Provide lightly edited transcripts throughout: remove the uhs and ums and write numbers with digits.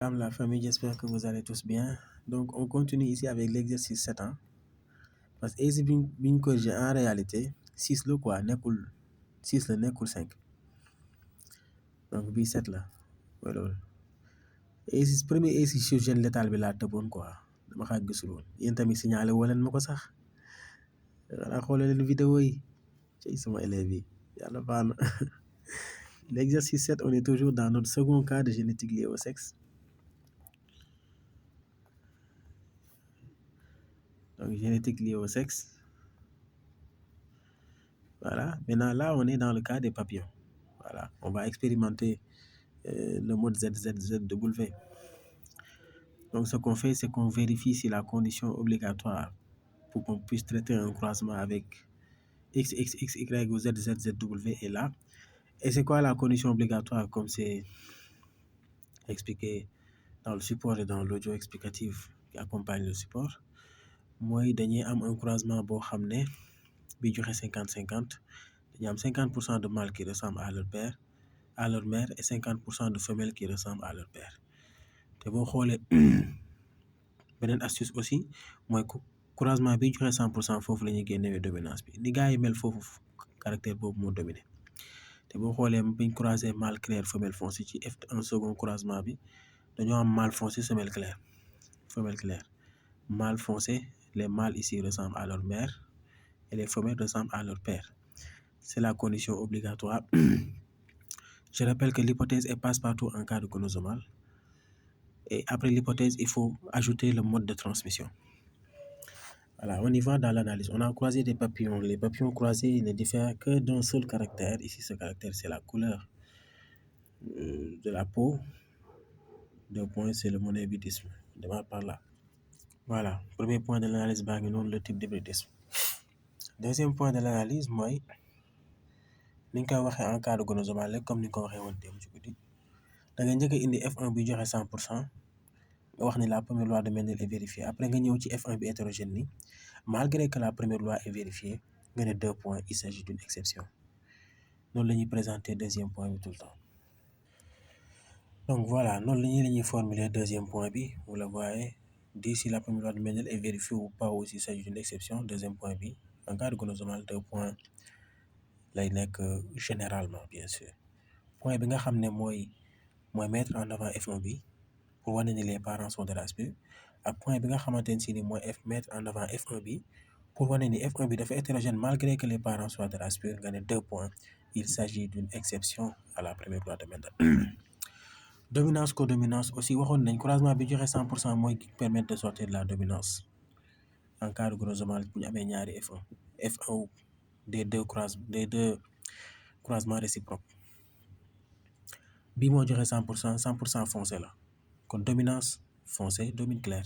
Salam la famille, j'espère que vous allez tous bien. Donc, on continue ici avec l'exercice 7 ans. Parce que ici, bien que j'ai en réalité 6 le quoi, nekkul 6 le nekkul 5. Donc, bi 7 là. Voilà. Et ici, premier ici, sur jeune létal bi la tëboon quoi. Dama xaaj gisul woon. Yéen tamit signalé woo leen ma ko sax. Xanaa xoolal leen vidéo yi. Ci sama élèves yi. Yàlla baax na. L'exercice 7, on est toujours dans notre second cas de génétique liée au sexe. Donc, génétique liée au sexe. Voilà. Maintenant, là, on est dans le cas des papillons. Voilà. On va expérimenter le mode ZZZW. Donc, ce qu'on fait, c'est qu'on vérifie si la condition obligatoire pour qu'on puisse traiter un croisement avec XXXY ou ZZZW est là. Et c'est quoi la condition obligatoire, comme c'est expliqué dans le support et dans l'audio explicatif qui accompagne le support? Moi, dañuy am un croisement boo xam ne bi joxe 50-50. Dañuy am 50% de mâles qui ressemblent à leur père, à leur mère, et 50% de femelles qui ressemblent à leur père. te boo xoolee beneen astuce aussi mooy croisement bi joxe 100% foofu la ñuy génnewee dominance bi ni gars yi mel foofu caractère boobu moo dominé te boo xoolee biñ croisé mâle clair femelle foncé ci un second croisement bi dañoo am mâle foncé femelle claire mâle foncé, les mâles ici ressemblent à leur mère et les femelles ressemblent à leur père. C'est la condition obligatoire. Je rappelle que l'hypothèse est passe-partout en cas de gonosomal. Et après l'hypothèse, il faut ajouter le mode de transmission. Voilà, on y va dans l'analyse. On a croisé des papillons. Les papillons croisés ne diffèrent que d'un seul caractère. Ici, ce caractère, c'est la couleur de la peau. Deux points, c'est le monohybridisme. On démarre par là. Voilà, premier point de l'analyse, le type d'hybridisme. Deuxième point de l'analyse, moi, ni nga koy waxee en cas de gonosomal comme ni nga ko waxee woon démb ci guddi da nga njëkk a indi F1 bi joxe 100%. nga wax ni la première loi de Mendel est vérifiée après nga ñëw ci F1 bi hétérogène ni malgré que la première loi est vérifiée nga ne 2 points il s'agit d'une exception. noonu la ñuy présenter deuxième point bi tout le temps. Donc voilà, noonu la ñuy formuler deuxième point bi, vous le voyez, dit si la première loi de Mendel est vérifiée ou pas ou s'il s'agit d'une exception. Deuxième point bi, en cas de gonosomal 2 points lay nekk généralement bien sûr. Point bi nga xam ne mooy mettre en avant F1 bi pour wane ni les parents sont de race pure ak point bi nga xamante ne si ni mooy mettre en avant F1 bi pour wane ni F1 bi dafa hétérogène malgré que les parents soient de race pure nga ne 2 points il s'agit d'une exception à la première loi de Mendel. Dominance codominance aussi waxoon nañ croisement bi joxe 100% mooy qui permettre de sortir de la dominance en cas de gonosomal bu ñu amee ñaari F1 des deux croisements réciproques. Bi moo joxe 100% foncé la kon dominance foncé domine clair.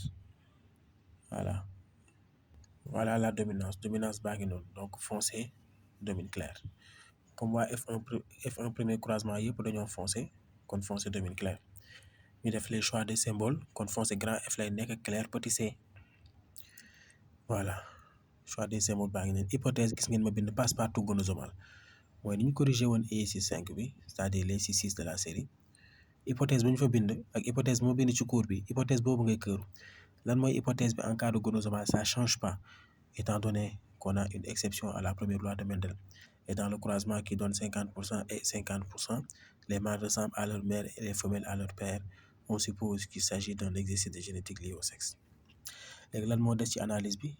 Voilà la dominance baa ngi noonu donc foncé domine clair. Comme waa F1 premier croisement yëpp dañoo foncé kon foncé domine clair. ñu def les choix des symboles kon foncé grand F lay nekk clair petit c. Voilà choix des symboles baa ngi noonu. Hypothèse gis ngeen ma bind passe-partout gonosomal mooy ni ñu corrigé woon E65 bi c'est-à-dire les 6 de la série. Hypothèse bu ñu fa bind ak hypothèse moo bind ci cours bi hypothèse boobu ngay këru lan mooy hypothèse bi en cas de gonosomal ça change pas étant donné qu'on a une exception à la première loi de Mendel. Et dans le croisement qui donne 50% et 50%, les mâles ressemblent à leur mère et les femelles à leur père. On suppose qu'il s'agit d'un exercice de génétique lié au sexe. léegi lan moo des ci analyse bi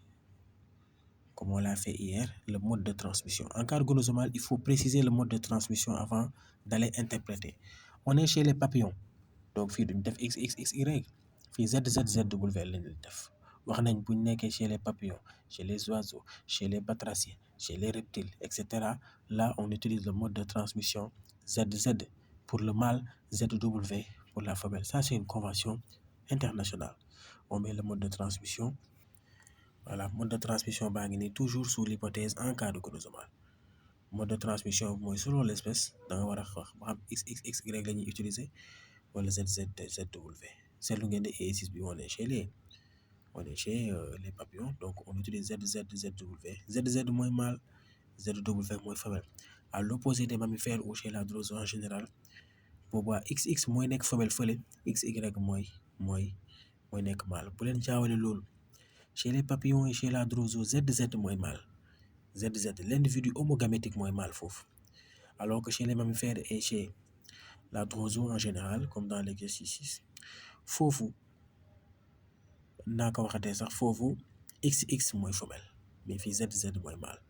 comme on l'a fait hier, le mode de transmission. En cas de gonosomal, il faut préciser le mode de transmission avant d'aller interpréter. On est chez les papillons donc fii duñ def XXXY fii ZZZW lañu def wax nañ buñ nekkee chez les papillons, chez les oiseaux, chez les batraciens, chez les reptiles, etc. Là on utilise le mode de transmission ZZ pour le mâle, ZW pour la femelle. Ça c'est une convention internationale. On met le mode de transmission. Voilà, mode de transmission baa ngi nii toujours sous l'hypothèse en cas de gonosomal. Mode de transmission mooy selon l'espèce da nga war a wax ba xam XXXY la ñuy utiliser wala ZZZW. seetlu ngeen ne E6 bi on est chez les papillons donc on utilise ZZZW. ZZ mooy mâle, ZW mooy femelle. À l'opposé des mammifères ou chez la drosera en général boobaa XX mooy nekk femelle fële XY mooy nekk mâle bu leen jaawale loolu. Chez les papillons et chez la droso ZZ mooy mâle ZZ l'individu homogamétique mooy mâle foofu, alors que chez les mammifères et chez la droso en général comme dans l'exercice 6 foofu naa ko waxatee sax foofu XX mooy femelle mais fii ZZ mooy mâle.